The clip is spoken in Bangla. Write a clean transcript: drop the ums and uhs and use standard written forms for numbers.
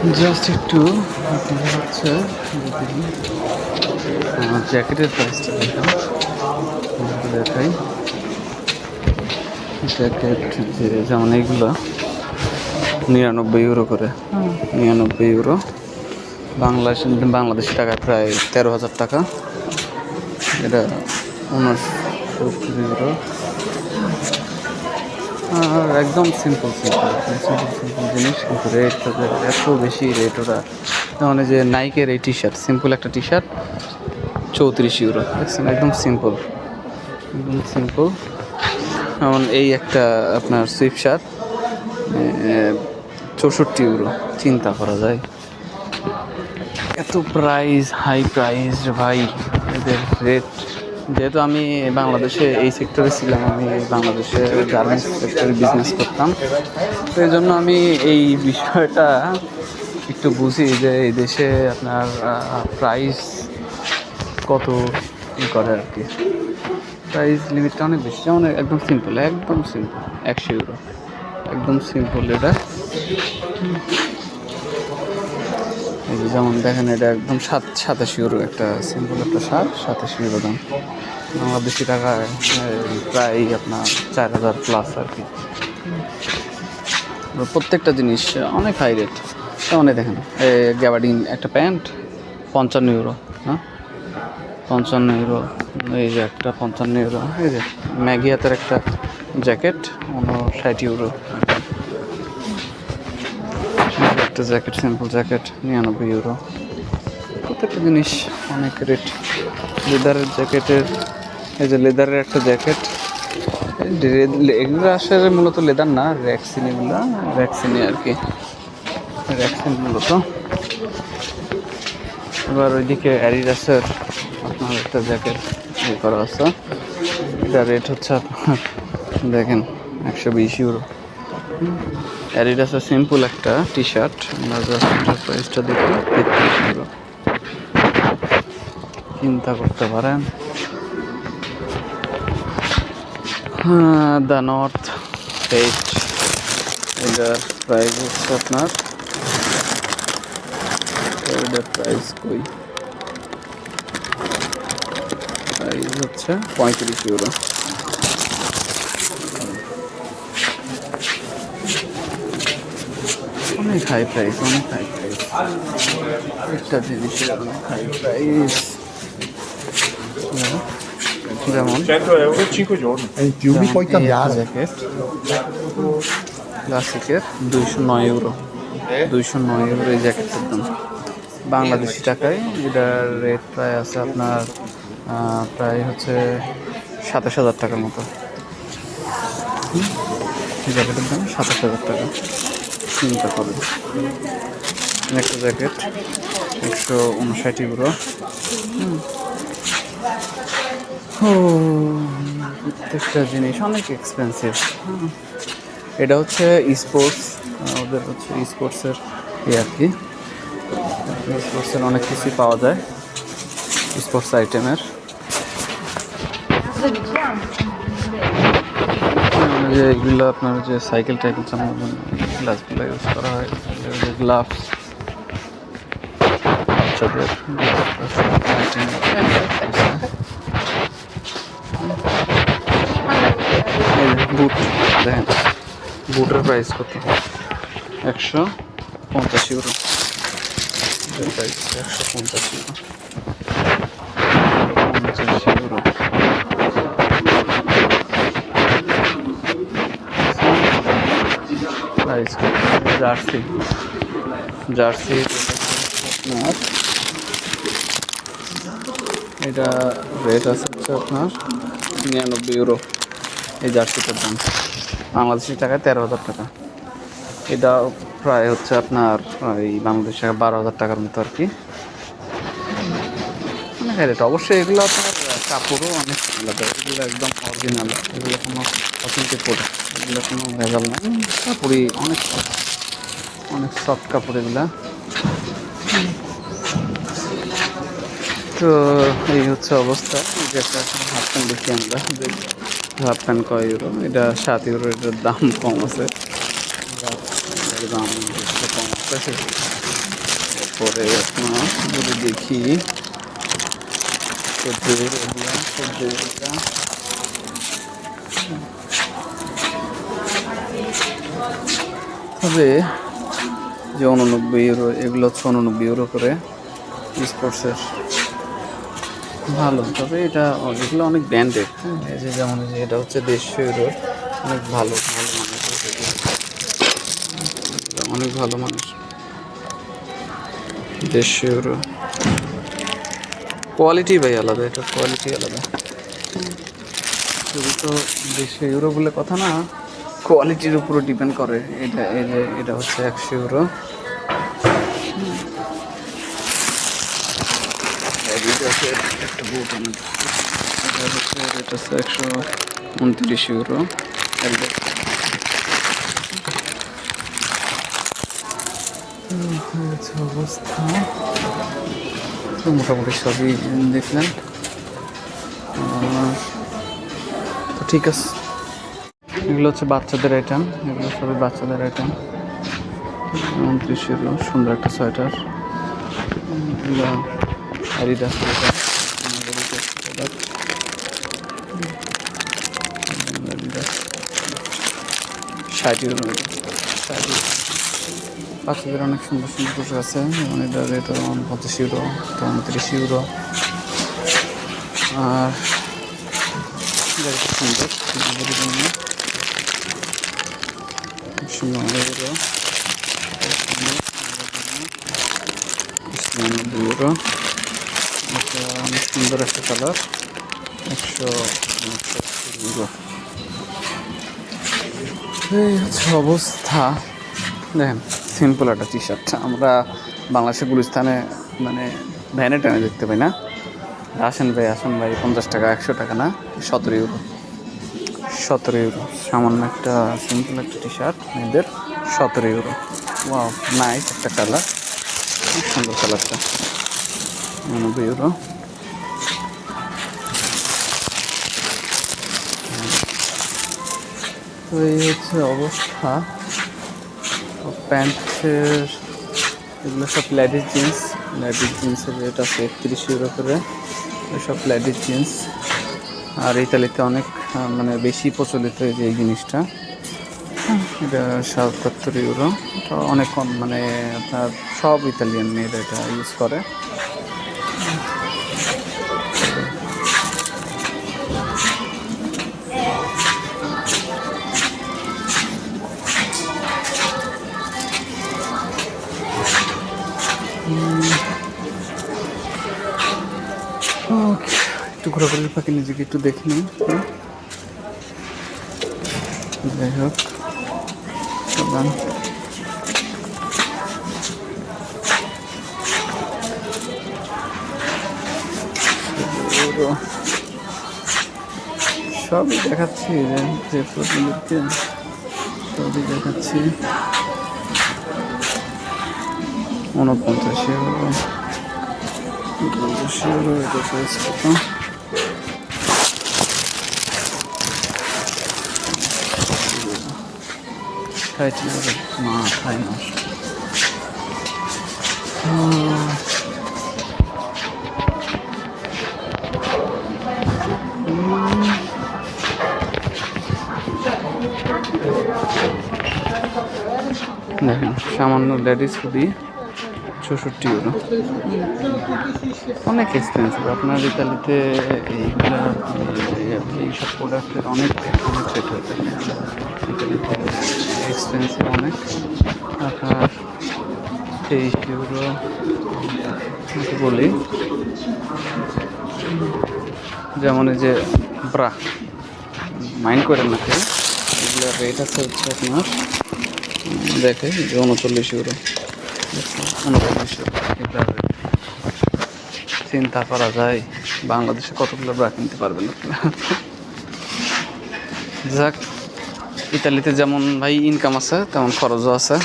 জাস্ট একটু আপনাদের হচ্ছে জ্যাকেটের প্রাইসটা দেখাই। জ্যাকেট যে যেমন এইগুলো 99 ইউরো করে, 99 ইউরো বাংলাদেশি টাকায় প্রায় 13,000 টাকা। এটা 69 ইউরো। আর একদম সিম্পল জিনিস, কিন্তু রেট তাদের এত বেশি রেট। ওরা মানে যে নাইকের এই টি শার্ট, সিম্পল একটা টি শার্ট 34 ইউরো, দেখছেন? একদম সিম্পল। যেমন এই একটা আপনার সুইফট শার্ট 64 ইউরো। চিন্তা করা যায় এত প্রাইস, হাই প্রাইস ভাই এদের রেট। যেহেতু আমি বাংলাদেশে এই সেক্টরে ছিলাম, আমি বাংলাদেশে গার্মেন্টস সেক্টরে বিজনেস করতাম, তো এই জন্য আমি এই বিষয়টা একটু বুঝি যে এই দেশে আপনার প্রাইস কত ই করে আর কি। প্রাইস লিমিটটা অনেক বেশি। যেমন একদম সিম্পল 100 ইউরো, একদম সিম্পল। এটা যেমন দেখেন, এটা একদম 27 ইউরো, একটা সিম্পল একটা শার্ট 27 ইউরো দাম। বাংলাদেশি টাকায় প্রায় আপনার 4,000 প্লাস আর কি। প্রত্যেকটা জিনিস অনেক হাই রেট। যেমন দেখেন গ্যাবার্ডিন একটা প্যান্ট 55 ইউরো, হ্যাঁ 55 ইউরো। এই যে একটা 55 ইউরো। এই যে ম্যাগি হাতের একটা জ্যাকেট 59 ইউরো। একটা জ্যাকেট, সিম্পল জ্যাকেট 99 ইউরো। প্রত্যেকটা জিনিস অনেক রেট। লেদারের জ্যাকেটের, এই যে লেদারের একটা জ্যাকেট, এগুলো আসলে মূলত লেদার না, র্যাক্সিনি আর কি, র্যাক্সিন মূলত। এবার ওইদিকে অ্যাডিডাসের আপনার একটা জ্যাকেট করা আছে। এটা রেট হচ্ছে আপনার দেখেন 120 ইউরো। অ্যাডিডাসের সিম্পল একটা টি শার্ট, আমরা প্রাইসটা দেখি 33 ইউরো। চিন্তা করতে পারেন। দ্য নর্থ ফেস, এটার প্রাইস হচ্ছে আপনার, এটার প্রাইস হচ্ছে 35 ইউরো। অনেক হাই প্রাইস। একটা জিনিসের অনেক হাই প্রাইস। যেমন 100 euro. E in più li puoi cambiare. Jacket ক্লাসিকের 209 ইউরো। 209 ইউরো এই জ্যাকেটের দাম। বাংলাদেশি টাকায় এটার রেট প্রায় আছে আপনার প্রায় হচ্ছে 27,000 টাকার মতো। এই জ্যাকেটের দাম 27,000 টাকা। চিন্তা করুন, একটা জ্যাকেট 159 ইউরো। প্রত্যেকটা জিনিস অনেক এক্সপেন্সিভ। এটা হচ্ছে স্পোর্টস, ওদের হচ্ছে স্পোর্টসের আর কি। স্পোর্টসের অনেক কিছুই পাওয়া যায়, স্পোর্টস আইটেমের। যে এগুলো আপনার যে সাইকেল টাইকেল চালানোর জন্য গ্লাসগুলো ইউজ করা হয়, গ্লাভস, বাচ্চাদের বুট। দেখেন বুটের প্রাইস কত, 150 euro. Price 150 euro. Price jersey আপনার, এটা রেট আছে হচ্ছে আপনার 99 ইউরো। এই জার্সিটার দাম বাংলাদেশি টাকায় 13,000 টাকা। এটা প্রায় হচ্ছে আপনার এই বাংলাদেশি টাকা 12,000 টাকার মতো আর কি। অনেক রেট। অবশ্যই এগুলো আপনার কাপড়ও অনেক আলাদা, এগুলো একদম অরিজিনাল, এগুলো কোনো অথেন্টিক প্রোডাক্ট, এগুলো কোনো ভেজাল নাই। কাপড়ই অনেক সফট কাপড় এগুলা। তো এই হচ্ছে অবস্থা। যে একটা হাফ প্যান্ট দেখি আমরা, হাফ প্যান্ট কয় ইউরো, এটা 7 ইউরো। এটার দাম কম আছে, দাম কম আছে। পাশে। পরে আপনার যদি দেখি তবে যে 89 ইউরো, এগুলো হচ্ছে 89 ইউরো করে স্পোর্টসের, ভালো। তবে এটা এগুলো অনেক ব্র্যান্ডেড। এই যে যেমন যে এটা হচ্ছে 150 ইউরোর, অনেক ভালো ভালো মানের, অনেক ভালো মানের 150 ইউরো। কোয়ালিটি ভাই আলাদা, এটা কোয়ালিটি আলাদা। শুধু তো 150 ইউরো বলে কথা না, কোয়ালিটির উপরও ডিপেন্ড করে। এটা এই যে এটা হচ্ছে 100 ইউরো। একটা বুট এটা হচ্ছে 129 ইউরো। অবস্থা তো মোটামুটি সবই দেখলেন। তো ঠিক আছে, এগুলো হচ্ছে বাচ্চাদের আইটেম, এগুলো সবই বাচ্চাদের আইটেম। 29 ইউরো, সুন্দর একটা সোয়েটার। এগুলো অ্যাডিডাস সোয়েটার, 60 ইউরো। বাচ্চাদের অনেক সুন্দর সুন্দর পোশাক আছে, যেমন এটা রেট 25 ইউরো, 29 ইউরো। আর সুন্দর 90 ইউরো, 90 ইউরো। এটা অনেক সুন্দর একটা কালার, 100 ইউরো। এই হচ্ছে অবস্থা। দেখেন সিম্পল একটা টি শার্ট আমরা বাংলাদেশের গুলিস্তানে মানে ভ্যানে ট্যানে দেখতে পাই না। আসেন ভাই 50 টাকা 100 টাকা না, 17 ইউরো। 17 ইউরো সামান্য একটা সিম্পল একটা টি শার্ট মেয়েদের, 17 ইউরো। ওয়াও, নাইস একটা কালার, খুব সুন্দর কালারটা। 90 ইউরো। তো এই হচ্ছে অবস্থা। প্যান্টের এগুলো সব লেডিস জিন্সের রেট আছে 31 ইউরো করে, সব লেডিস জিন্স। আর ইতালিতে অনেক মানে বেশি প্রচলিত এই যে এই জিনিসটা, এটা 77 ইউরো। এটা অনেক কম, মানে আপনার সব ইতালিয়ান মেয়েরা এটা ইউজ করে। একটু ঘোরাঘুরির ফাঁকে নিজেকে একটু দেখে নিই। যাই হোক, সবই দেখাচ্ছি, যে আপনাদেরকে সবই দেখাচ্ছি। 49 ইউরো, 50 ইউরো। এটা প্রাইস কত? মাথায় নষ্ট। দেখেন সামান্য লেডিস হুডি 64 ইউরো, অনেক এক্সপেন্সিভ। আপনার ইতালিতে এইসব প্রোডাক্টের অনেক রেট হয়ে থাকে, ইতালিতে এক্সপেন্সিভ অনেক। আপনার 23 ইউরো বলি, যেমন এই যে ব্রা, মাইন্ড করেন না কেউ, এগুলোর রেট আছে হচ্ছে আপনার দেখে 39 ইউরো, 39 ইউরো। চিন্তা করা যায় বাংলাদেশে কতগুলো ব্রা কিনতে পারবেন আপনারা। যাক, ইতালিতে যেমন ভাই ইনকাম আছে তেমন খরচও আছে।